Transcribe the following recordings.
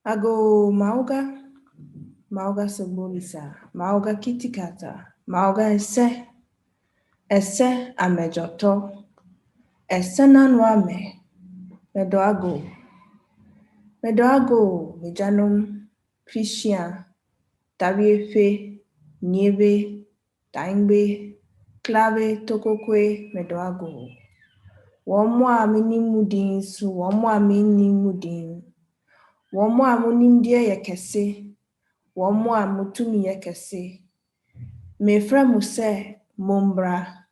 Ago Mauga Sobonisa, Mauga Kitikata, Mauga Ese Amejoto, Ese Nanwame, Medoago, Mijanum, Christian, Tabiefe, Niebe, Taingbe, Clave, Tokokwe, Medoago. Womwa minimudin su, womwa minimudin. Womwa munimdie yekese. Womwa mutumi yekese. Mefra muse mombra.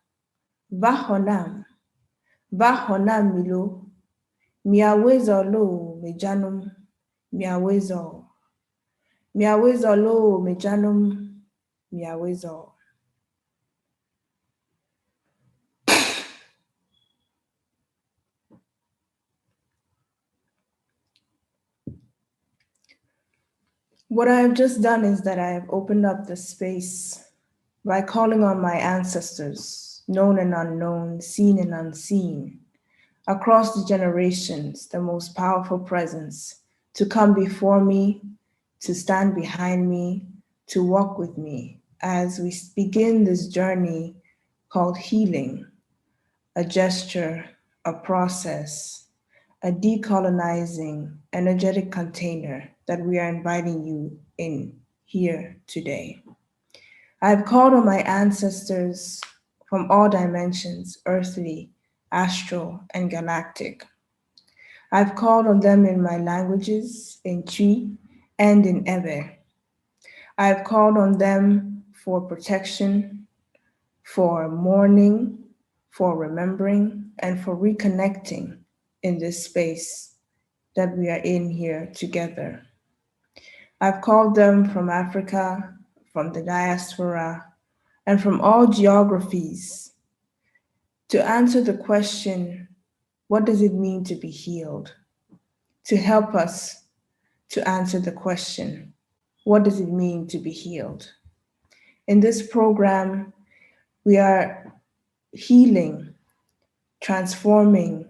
Bahonam milo. Miawezo lo mejanum. Miawezo lo mejanum. Miawezo. What I have just done is that I have opened up the space by calling on my ancestors, known and unknown, seen and unseen, across the generations, the most powerful presence, to come before me, to stand behind me, to walk with me as we begin this journey called healing, a gesture, a process, a decolonizing, energetic container that we are inviting you in here today. I've called on my ancestors from all dimensions, earthly, astral, and galactic. I've called on them in my languages, in Chi and in Ebe. I've called on them for protection, for mourning, for remembering, and for reconnecting in this space that we are in here together. I've called them from Africa, from the diaspora, and from all geographies to answer the question, what does it mean to be healed? To help us to answer the question, what does it mean to be healed? In this program, we are healing, transforming,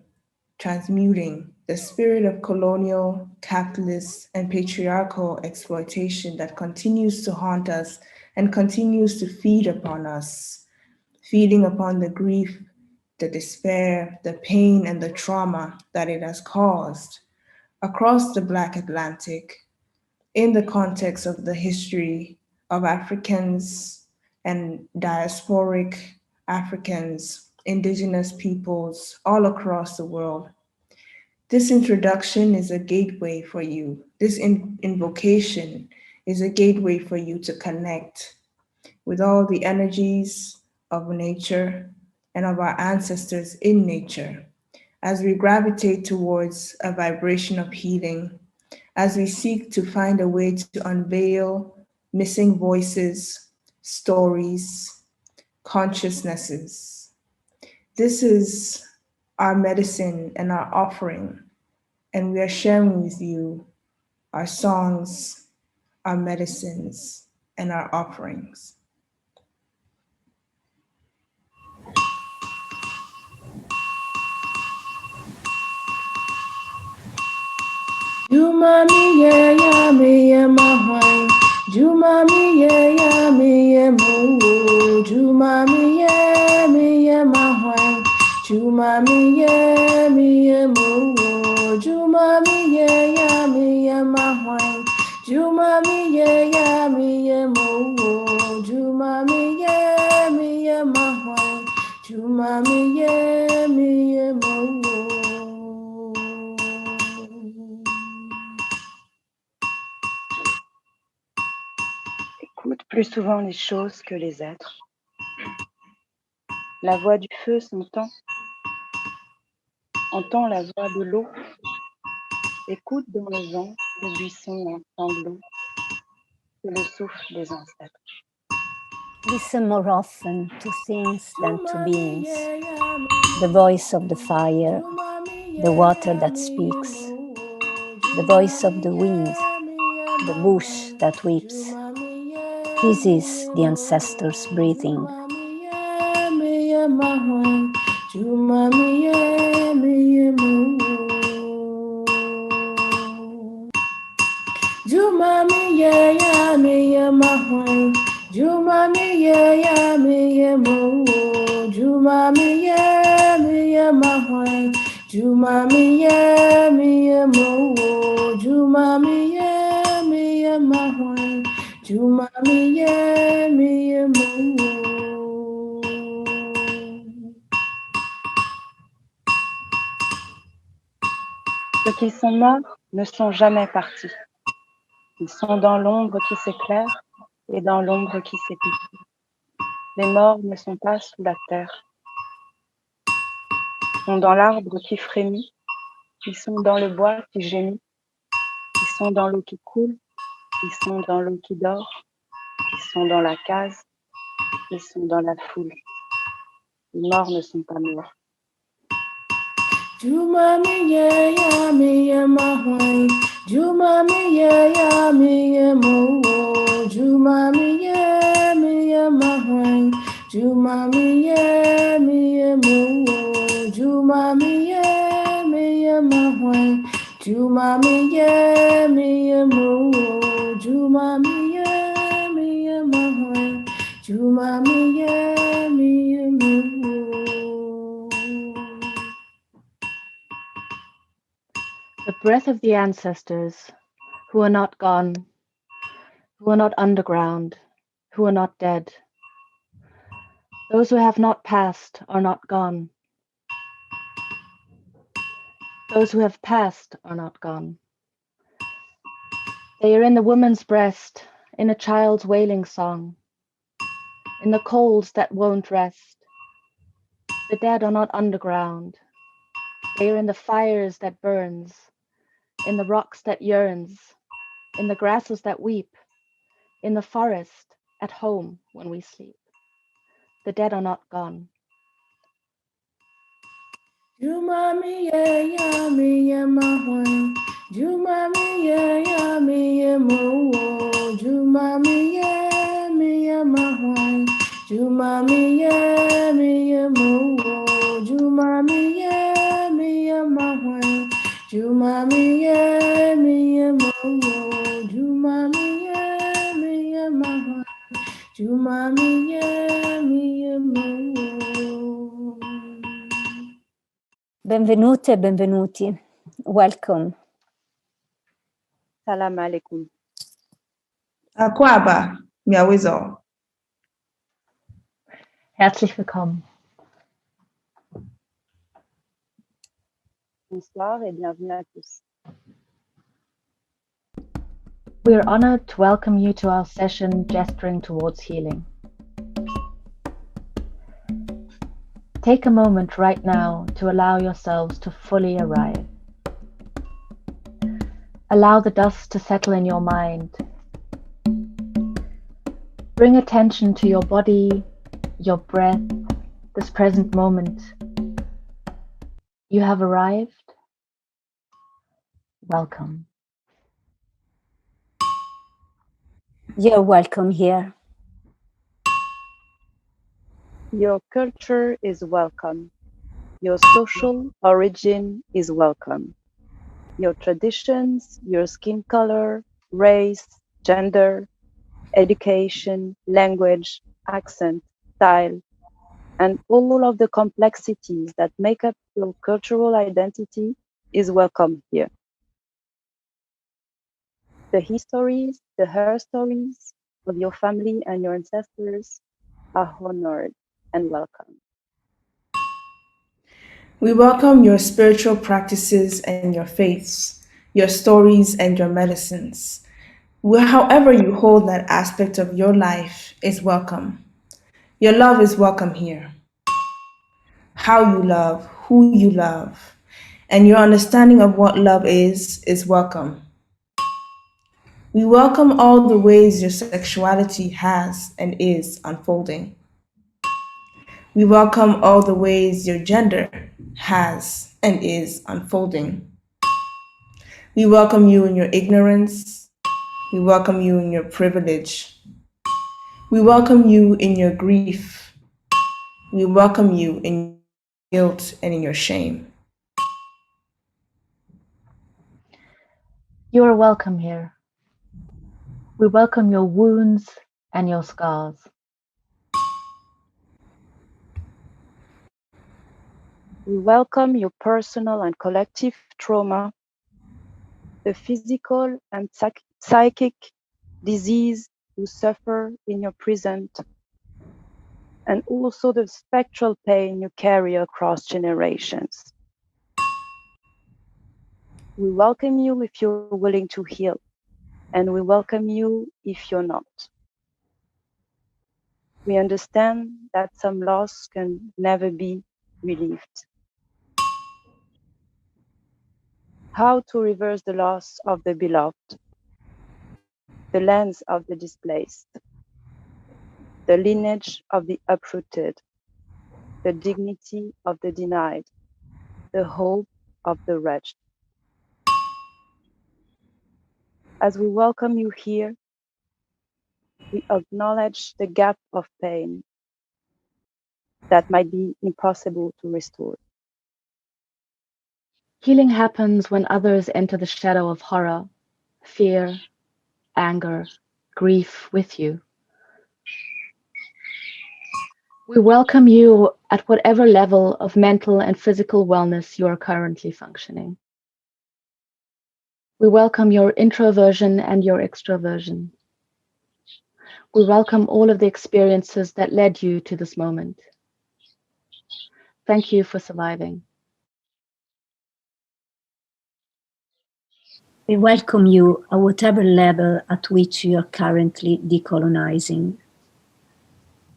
transmuting the spirit of colonial, capitalist, and patriarchal exploitation that continues to haunt us and continues to feed upon us, feeding upon the grief, the despair, the pain, and the trauma that it has caused across the Black Atlantic in the context of the history of Africans and diasporic Africans, indigenous peoples all across the world. This introduction is a gateway for you. This invocation is a gateway for you to connect with all the energies of nature and of our ancestors in nature as we gravitate towards a vibration of healing, as we seek to find a way to unveil missing voices, stories, consciousnesses. This is our medicine and our offering, and we are sharing with you our songs, our medicines, and our offerings. Jumami yeah yeah me yeah mahwai. Jumami yeah yeah me yeah mo. Jumami yeah me yeah mahwai. Jumami yeah me yeah mo. Jumami yeah yeah me yeah mahwai. Jumami yeah yeah me yeah mo. Jumami yeah me yeah mahwai. Jumami yeah me yeah mo. Écoute plus souvent les choses que les êtres. La voix du feu s'entend. Entends la voix de l'eau. Écoute dans le vent le buisson en sanglots. C'est le souffle des ancêtres. Listen more often to things than to beings. The voice of the fire, the water that speaks, the voice of the wind, the bush that weeps. This is the ancestors' breathing. Jumamiye miye mahwai, Jumamiye miye mo, Jumamiye miye mahwai, Jumamiye miye mo. Ceux qui sont morts ne sont jamais partis. Ils sont dans l'ombre qui s'éclaire et dans l'ombre qui s'épaissit. Les morts ne sont pas sous la terre. Ils sont dans l'arbre qui frémit. Ils sont dans le bois qui gémit. Ils sont dans l'eau qui coule. Ils sont dans l'eau qui dort. Ils sont dans la case. Ils sont dans la foule. Les morts ne sont pas morts. Jumamiye ya miye mahwai, Jumamiye ya miye mo, Jumamiye miye mahwai, Jumamiye miye mo, Jumamiye miye mahwai, Jumamiye miye mo, Jumamiye miye mahwai, Jumamiye miye mo. The breath of the ancestors, who are not gone, who are not underground, who are not dead. Those who have not passed are not gone. Those who have passed are not gone. They are in the woman's breast, in a child's wailing song, in the coals that won't rest. The dead are not underground. They are in the fires that burns, in the rocks that yearns, in the grasses that weep, in the forest, at home when we sleep. The dead are not gone. Jumamiye ya miye mahwai, Jumamiye ya miye mo, Jumamiye miye mahwai, Jumamiye miye mo, Jumamiye miye mahwai, Jumamiye miye mo, Jumamiye miye mahwai, Jumamiye miye mo. Benvenute e benvenuti. Welcome. Salam alaikum. Akwaba, miawizo. Herzlich willkommen. Bonsoir et bienvenue à tous. We are honored to welcome you to our session, Gesturing Towards Healing. Take a moment right now to allow yourselves to fully arrive. Allow the dust to settle in your mind. Bring attention to your body, your breath, this present moment. You have arrived. Welcome. You're welcome here. Your culture is welcome. Your social origin is welcome. Your traditions, your skin color, race, gender, education, language, accent, style, and all of the complexities that make up your cultural identity is welcome here. The histories, the her stories of your family and your ancestors are honored and welcome. We welcome your spiritual practices and your faiths, your stories and your medicines. However you hold that aspect of your life is welcome. Your love is welcome here. How you love, who you love, and your understanding of what love is welcome. We welcome all the ways your sexuality has and is unfolding. We welcome all the ways your gender has and is unfolding. We welcome you in your ignorance. We welcome you in your privilege. We welcome you in your grief. We welcome you in your guilt and in your shame. You are welcome here. We welcome your wounds and your scars. We welcome your personal and collective trauma, the physical and psychic disease you suffer in your present, and also the spectral pain you carry across generations. We welcome you if you're willing to heal, and we welcome you if you're not. We understand that some loss can never be relieved. How to reverse the loss of the beloved, the lens of the displaced, the lineage of the uprooted, the dignity of the denied, the hope of the wretched. As we welcome you here, we acknowledge the gap of pain that might be impossible to restore. Healing happens when others enter the shadow of horror, fear, anger, grief with you. We welcome you at whatever level of mental and physical wellness you are currently functioning. We welcome your introversion and your extroversion. We welcome all of the experiences that led you to this moment. Thank you for surviving. We welcome you at whatever level at which you are currently decolonizing.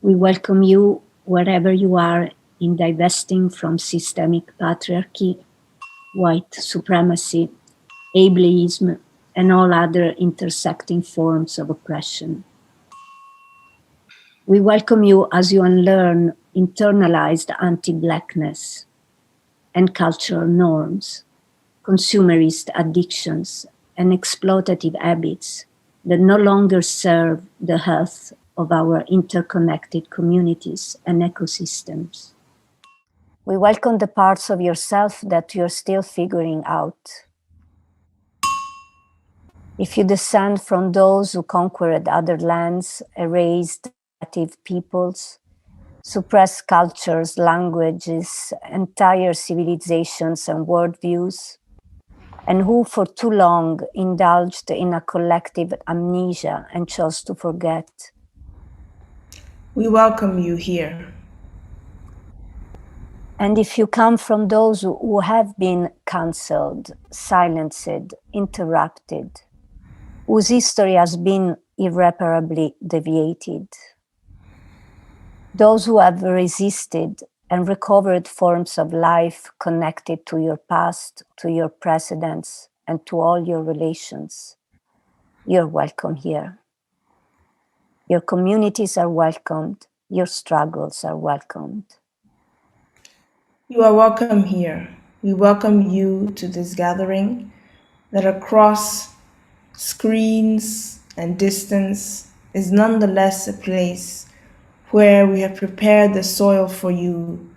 We welcome you wherever you are in divesting from systemic patriarchy, white supremacy, ableism, and all other intersecting forms of oppression. We welcome you as you unlearn internalized anti-Blackness and cultural norms, consumerist addictions, and exploitative habits that no longer serve the health of our interconnected communities and ecosystems. We welcome the parts of yourself that you're still figuring out. If you descend from those who conquered other lands, erased native peoples, suppressed cultures, languages, entire civilizations and worldviews, and who for too long indulged in a collective amnesia and chose to forget, we welcome you here. and if you come from those who have been cancelled, silenced, interrupted, whose history has been irreparably deviated, those who have resisted and recovered forms of life connected to your past, to your precedents, and to all your relations, you're welcome here. Your communities are welcomed, your struggles are welcomed. You are welcome here. We welcome you to this gathering that across screens and distance is nonetheless a place where we have prepared the soil for you,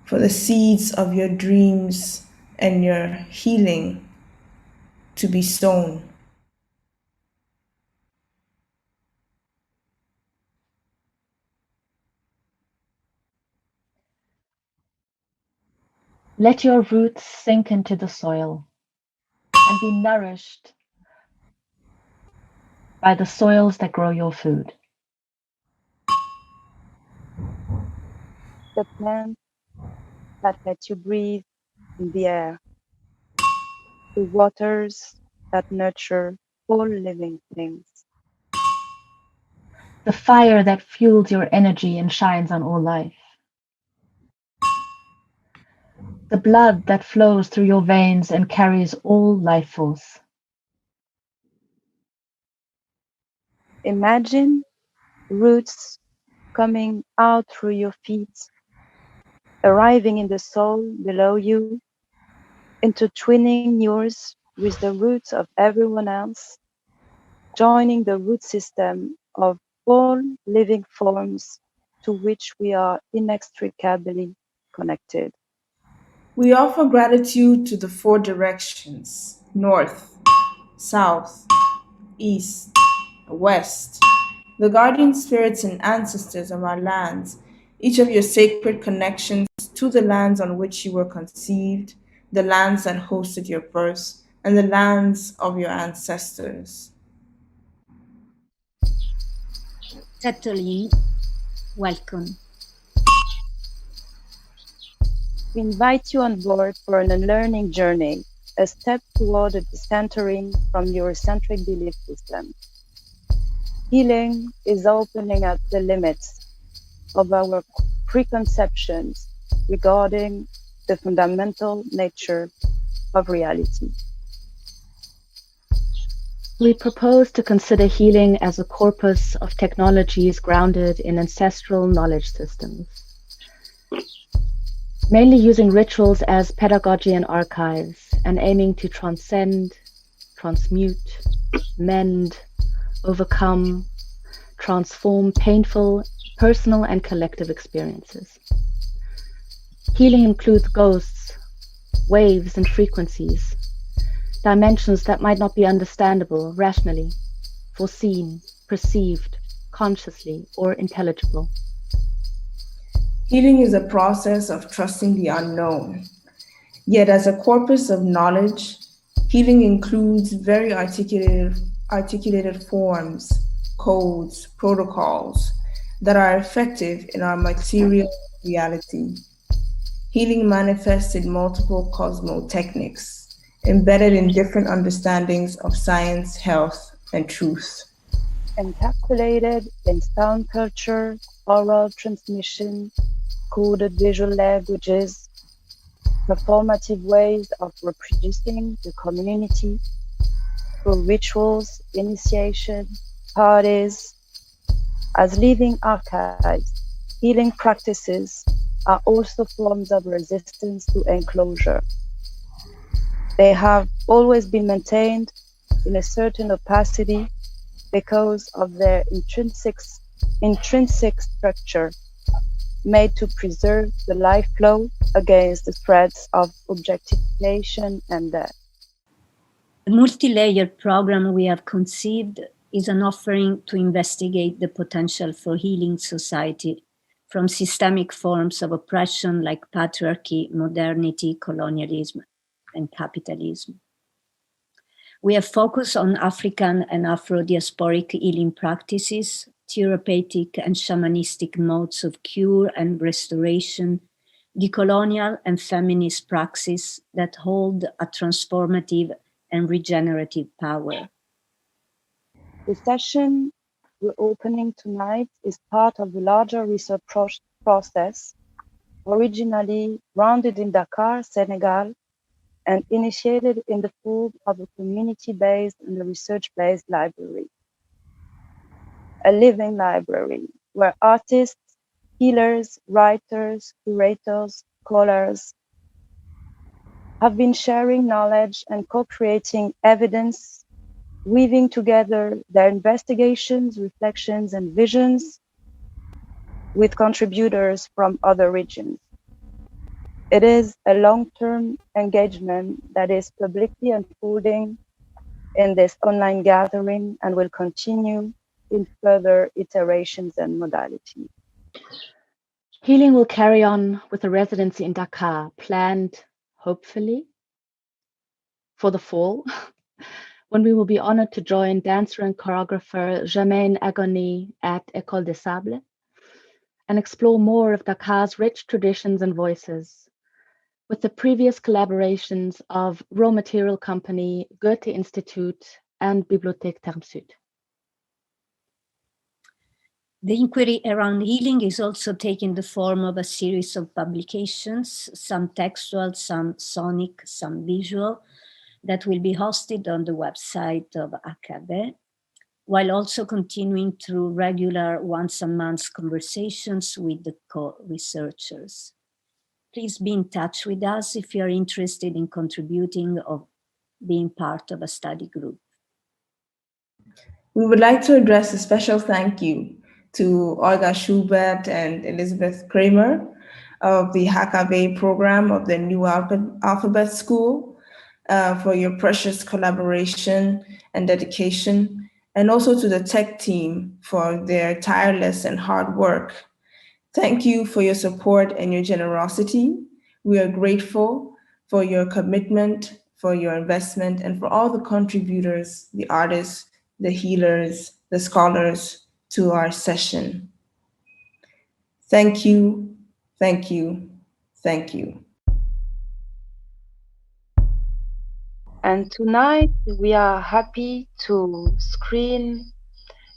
for the seeds of your dreams and your healing to be sown. Let your roots sink into the soil and be nourished by the soils that grow your food. The plant that lets you breathe in the air, the waters that nurture all living things. The fire that fuels your energy and shines on all life. The blood that flows through your veins and carries all life force. Imagine roots coming out through your feet, arriving in the soil below you, intertwining yours with the roots of everyone else, joining the root system of all living forms to which we are inextricably connected. We offer gratitude to the four directions: north, south, east, west, the guardian spirits and ancestors of our lands, each of your sacred connections to the lands on which you were conceived, the lands that hosted your birth, and the lands of your ancestors. Settle in. Welcome. We invite you on board for an unlearning journey, a step toward a decentering from Eurocentric belief system. Healing is opening up the limits of our preconceptions regarding the fundamental nature of reality. We propose to consider healing as a corpus of technologies grounded in ancestral knowledge systems, mainly using rituals as pedagogy and archives, and aiming to transcend, transmute, mend, overcome, transform painful personal and collective experiences. Healing includes ghosts, waves and frequencies, dimensions that might not be understandable rationally, foreseen, perceived, consciously, or intelligible. Healing is a process of trusting the unknown. Yet, as a corpus of knowledge, healing includes very articulated forms, codes, protocols that are effective in our material reality. Healing manifests in multiple cosmotechnics, embedded in different understandings of science, health, and truth. Encapsulated in sound culture, oral transmission, coded visual languages, performative ways of reproducing the community through rituals, initiation, parties. As living archives, healing practices are also forms of resistance to enclosure. They have always been maintained in a certain opacity because of their intrinsic structure, made to preserve the life flow against the threats of objectification and death. The multi-layered program we have conceived is an offering to investigate the potential for healing society from systemic forms of oppression like patriarchy, modernity, colonialism, and capitalism. We have focused on African and Afro-diasporic healing practices, therapeutic and shamanistic modes of cure and restoration, decolonial and feminist praxis that hold a transformative and regenerative power. The session we're opening tonight is part of the larger research process, originally grounded in Dakar, Senegal, and initiated in the form of a community-based and a research-based library. A living library where artists, healers, writers, curators, scholars have been sharing knowledge and co-creating evidence, weaving together their investigations, reflections, and visions with contributors from other regions. It is a long-term engagement that is publicly unfolding in this online gathering and will continue in further iterations and modalities. Healing will carry on with a residency in Dakar, planned, hopefully, for the fall, when we will be honored to join dancer and choreographer Germaine Agony at École des Sables and explore more of Dakar's rich traditions and voices with the previous collaborations of Raw Material Company, Goethe Institute, and Bibliothèque Terme Sud. The inquiry around healing is also taking the form of a series of publications, some textual, some sonic, some visual, that will be hosted on the website of AKB, while also continuing through regular once-a-month conversations with the co-researchers. Please be in touch with us if you are interested in contributing or being part of a study group. We would like to address a special thank you to Olga Schubert and Elizabeth Kramer of the HKB program of the New Alphabet School for your precious collaboration and dedication, and also to the tech team for their tireless and hard work Thank you for your support and your generosity. We are grateful for your commitment, for your investment, and for all the contributors, the artists, the healers, the scholars to our session. Thank you, thank you, thank you. And tonight we are happy to screen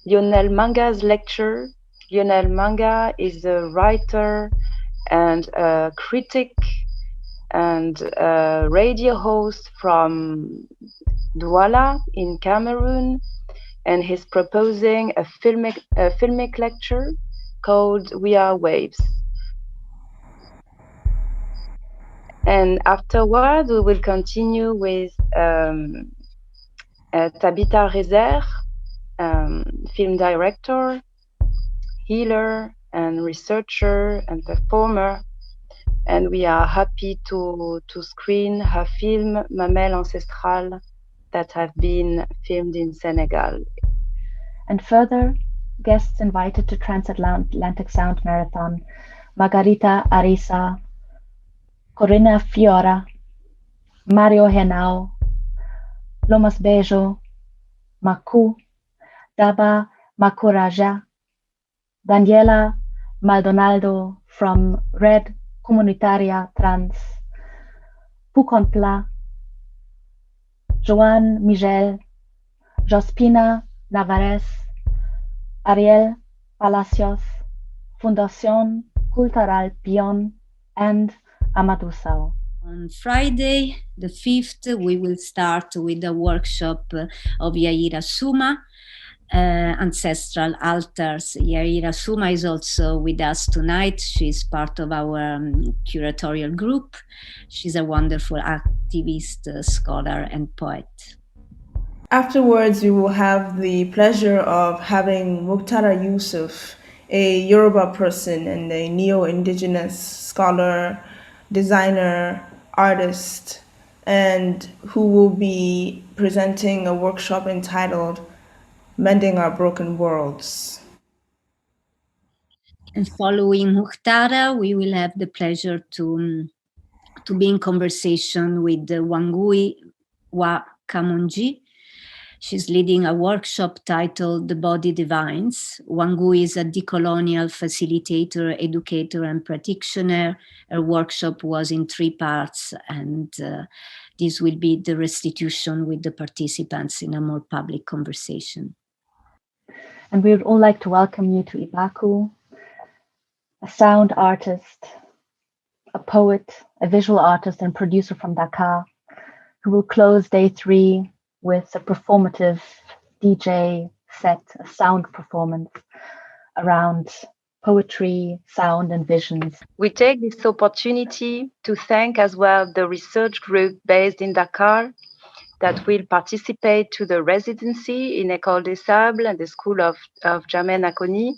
Lionel Manga's lecture. Lionel Manga is a writer and a critic and a radio host from Douala in Cameroon, and he's proposing a filmic lecture called We Are Waves. And afterward, we will continue with Tabitha Rezer, film director, healer, and researcher and performer. And we are happy to screen her film Mamelle Ancestral that have been filmed in Senegal. And further, guests invited to Transatlantic Sound Marathon, Margarita Arisa, Corinna Fiora, Mario Henao, Lomas Bejo, Maku, Daba Makuraja, Daniela Maldonado from Red Comunitaria Trans, Pucontla, Joan Miguel, Jospina Navarez, Ariel Palacios, Fundación Cultural Pion, and Amadou Sao. On Friday, the 5th, we will start with the workshop of Yayra Sumah, Ancestral Altars. Yayra Sumah is also with us tonight. She's part of our curatorial group. She's a wonderful activist, scholar, and poet. Afterwards, we will have the pleasure of having Muktara Yusuf, a Yoruba person and a neo-indigenous scholar, designer, artist, and who will be presenting a workshop entitled Mending Our Broken Worlds. And following Muhtara, we will have the pleasure to be in conversation with Wangui Wa Kamunji. She's leading a workshop titled The Body Divines. Wangui is a decolonial facilitator, educator, and practitioner. Her workshop was in 3 parts, and this will be the restitution with the participants in a more public conversation. And we would all like to welcome you to Ibaku, a sound artist, a poet, a visual artist, and producer from Dakar, who will close day 3 with a performative DJ set, a sound performance around poetry, sound, and visions. We take this opportunity to thank as well the research group based in Dakar that will participate to the residency in École des Sables and the School of Germaine Acogny.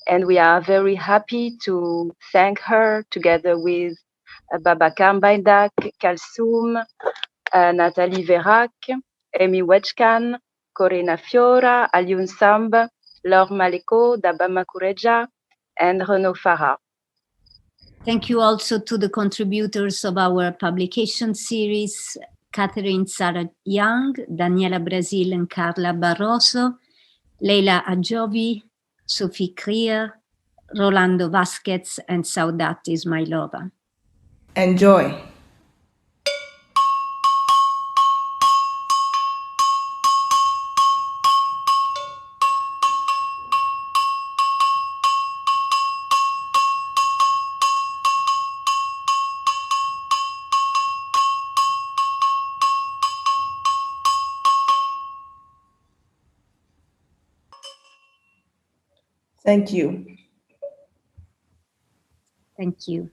And we are very happy to thank her together with Babacar Mbaïdak, Kalsoum, Nathalie Vérac, Amy Wechkan, Corinna Fiora, Alioune Samb, Laure Maleko, Daba Makureja, and Renaud Farah. Thank you also to the contributors of our publication series, Catherine Sarah Young, Daniela Brazil and Carla Barroso, Leila Adjovi, Sophie Krier, Rolando Vasquez, and Saudat Ismailova. Enjoy. Thank you. Thank you.